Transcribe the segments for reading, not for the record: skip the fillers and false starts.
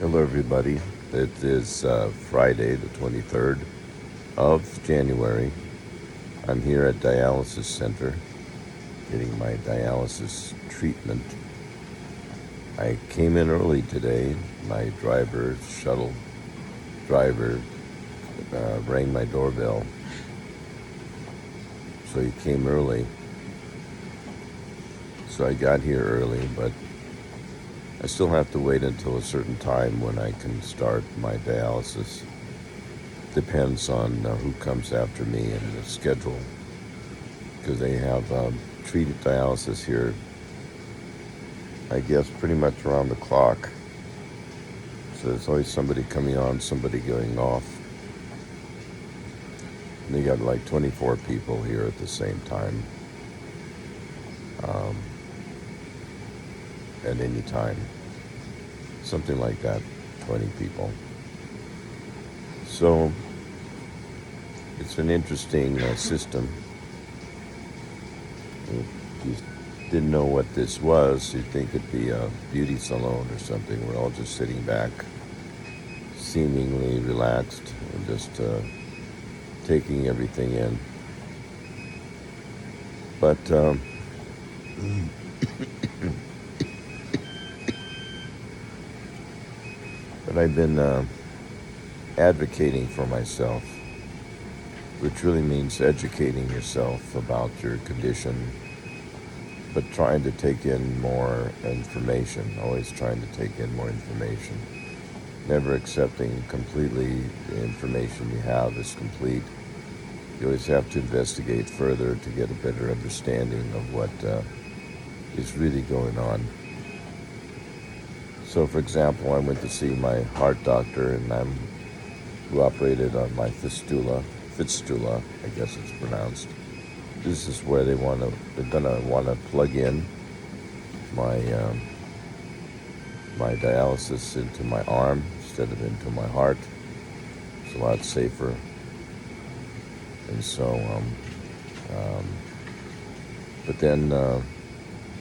Hello, everybody. It is Friday, the 23rd of January. I'm here at Dialysis Center getting my dialysis treatment. I came in early today. My shuttle driver, rang my doorbell. So he came early. So I got here early, but I still have to wait until a certain time when I can start my dialysis. Depends on who comes after me and the schedule, because they have treated dialysis here, I guess, pretty much around the clock. So there's always somebody coming on, somebody going off. And they got like 24 people here at the same time, at any time. Something like that, 20 people. So it's an interesting system. If you didn't know what this was, you'd think it'd be a beauty salon or something. We're all just sitting back, seemingly relaxed, and just taking everything in. But I've been advocating for myself, which really means educating yourself about your condition, but trying to take in more information, always trying to take in more information, never accepting completely the information you have is complete. You always have to investigate further to get a better understanding of what is really going on. So, for example, I went to see my heart doctor, and who operated on my fistula, I guess it's pronounced. This is where they're gonna want to plug in my my dialysis into my arm instead of into my heart. It's a lot safer. And so, but then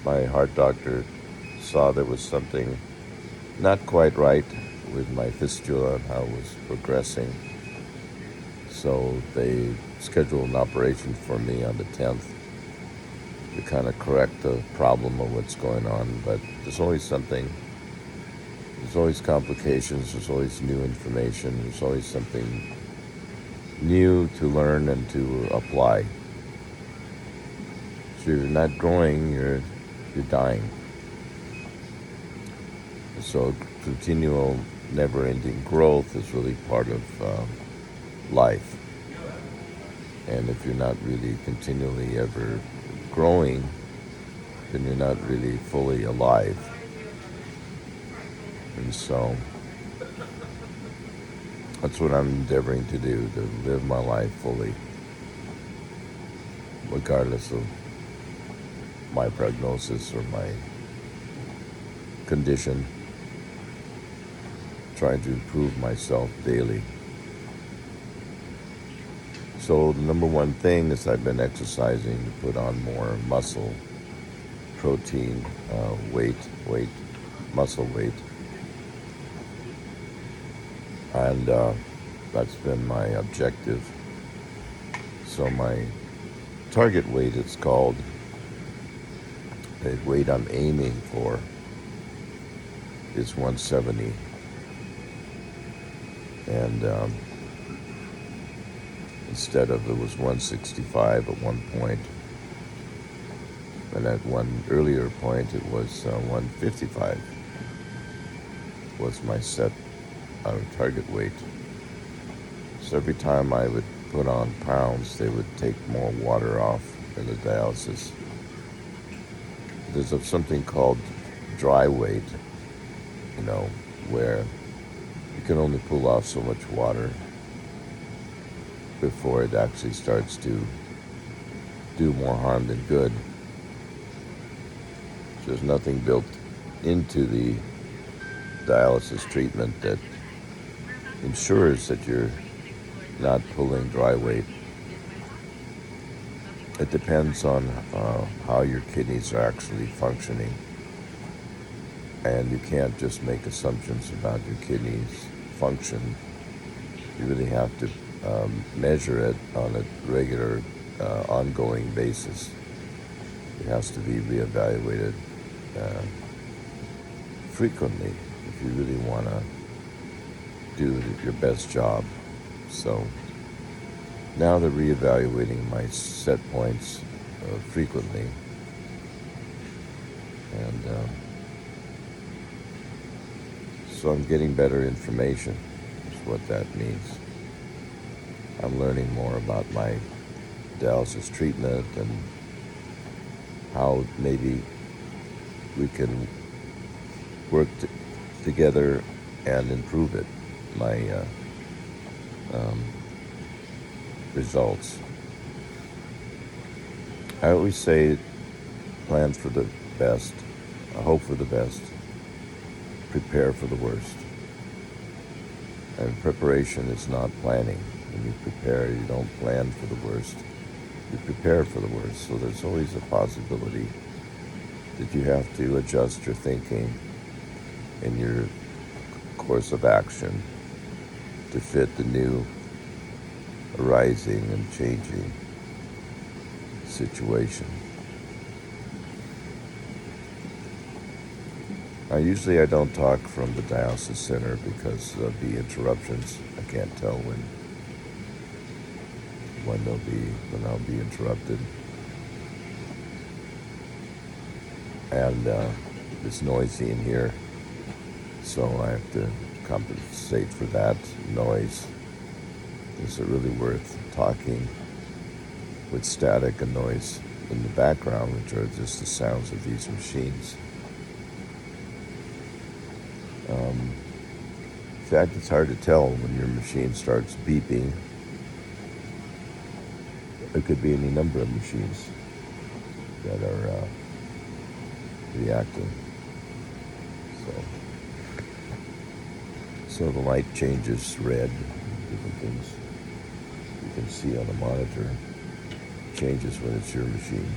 my heart doctor saw there was something not quite right with my fistula and how it was progressing. So they scheduled an operation for me on the 10th to kind of correct the problem of what's going on. But there's always something. There's always complications. There's always new information. There's always something new to learn and to apply. So if you're not growing, you're dying. So continual, never-ending growth is really part of life. And if you're not really continually ever growing, then you're not really fully alive. And so that's what I'm endeavoring to do, to live my life fully, regardless of my prognosis or my condition, trying to improve myself daily. So the number one thing is I've been exercising to put on more muscle, protein, muscle weight. And that's been my objective. So my target weight, it's called, the weight I'm aiming for is 170. And instead of, it was 165 at one point, and at one earlier point it was 155 was my set target weight. So every time I would put on pounds, they would take more water off in the dialysis. There's something called dry weight, where you can only pull off so much water before it actually starts to do more harm than good. So there's nothing built into the dialysis treatment that ensures that you're not pulling dry weight. It depends on how your kidneys are actually functioning. And you can't just make assumptions about your kidneys' function. You really have to measure it on a regular, ongoing basis. It has to be reevaluated frequently if you really want to do your best job. So now they're reevaluating my set points frequently, and so I'm getting better information, is what that means. I'm learning more about my dialysis treatment and how maybe we can work together and improve it, my results. I always say plan for the best, hope for the best, prepare for the worst. And preparation is not planning. When you prepare, you don't plan for the worst. You prepare for the worst. So there's always a possibility that you have to adjust your thinking and your course of action to fit the new arising and changing situation. Now, usually I don't talk from the dialysis center because of the interruptions. I can't tell when I'll be interrupted. And it's noisy in here, so I have to compensate for that noise. Is it really worth talking with static and noise in the background, which are just the sounds of these machines? In fact, it's hard to tell when your machine starts beeping. It could be any number of machines that are reacting. So the light changes red, different things you can see on the monitor. Changes when it's your machine.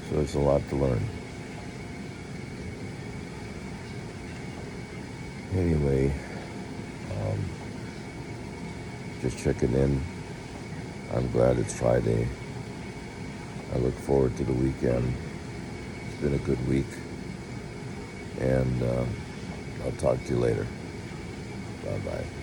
So there's a lot to learn. Anyway, just checking in. I'm glad it's Friday. I look forward to the weekend. It's been a good week. And I'll talk to you later. Bye-bye.